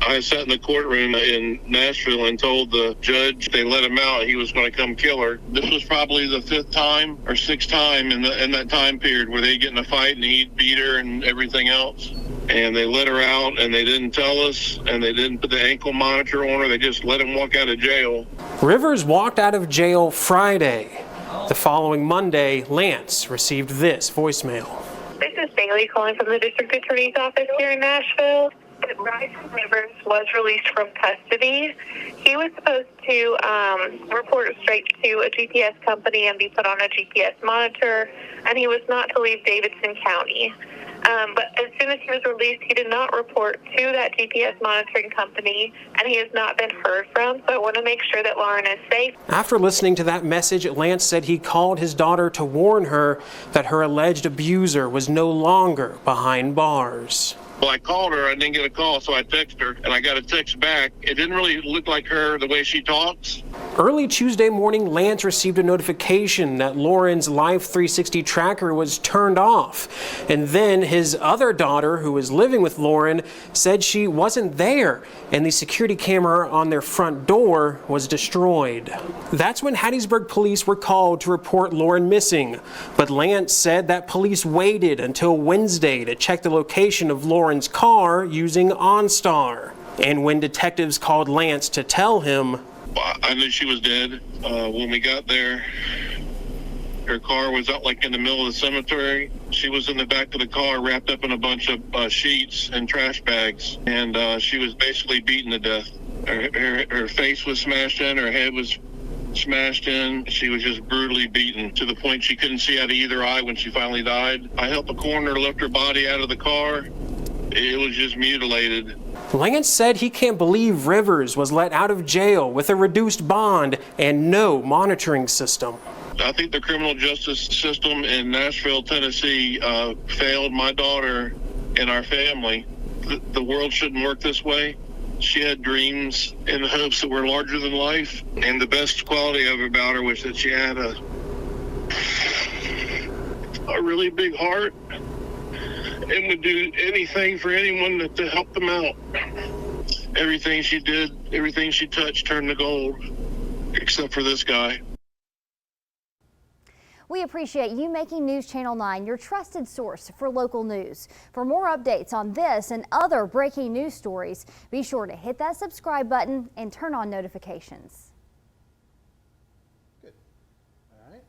I sat in the courtroom in Nashville and told the judge they let him out, he was going to come kill her. This was probably the 5th time or 6th time in that time period where they get in a fight and he beat her and everything else. And they let her out and they didn't tell us and they didn't put the ankle monitor on her. They just let him walk out of jail. Rivers walked out of jail Friday. The following Monday, Lance received this voicemail. This is Bailey calling from the District Attorney's office here in Nashville. Bryson Rivers was released from custody. He was supposed to report straight to a GPS company and be put on a GPS monitor, and he was not to leave Davidson County. But as soon as he was released, he did not report to that GPS monitoring company, and he has not been heard from, so I want to make sure that Lauren is safe. After listening to that message, Lance said he called his daughter to warn her that her alleged abuser was no longer behind bars. Well, I called her, I didn't get a call, so I texted her, and I got a text back. It didn't really look like her the way she talks. Early Tuesday morning, Lance received a notification that Lauren's Life 360 tracker was turned off. And then his other daughter, who was living with Lauren, said she wasn't there, and the security camera on their front door was destroyed. That's when Hattiesburg police were called to report Lauren missing. But Lance said that police waited until Wednesday to check the location of Lauren's car using OnStar. And when detectives called Lance to tell him, I knew she was dead. When we got there, her car was out like in the middle of the cemetery. She was in the back of the car wrapped up in a bunch of sheets and trash bags. And she was basically beaten to death. Her face was smashed in, her head was smashed in. She was just brutally beaten to the point she couldn't see out of either eye when she finally died. I helped the coroner lift her body out of the car. It was just mutilated. Lance said he can't believe Rivers was let out of jail with a reduced bond and no monitoring system. I think the criminal justice system in Nashville, Tennessee, failed my daughter and our family. The world shouldn't work this way. She had dreams and hopes that were larger than life. And the best quality of about her was that she had a really big heart and would do anything for anyone to help them out. Everything she did, everything she touched turned to gold, except for this guy. We appreciate you making News Channel 9 your trusted source for local news. For more updates on this and other breaking news stories, be sure to hit that subscribe button and turn on notifications.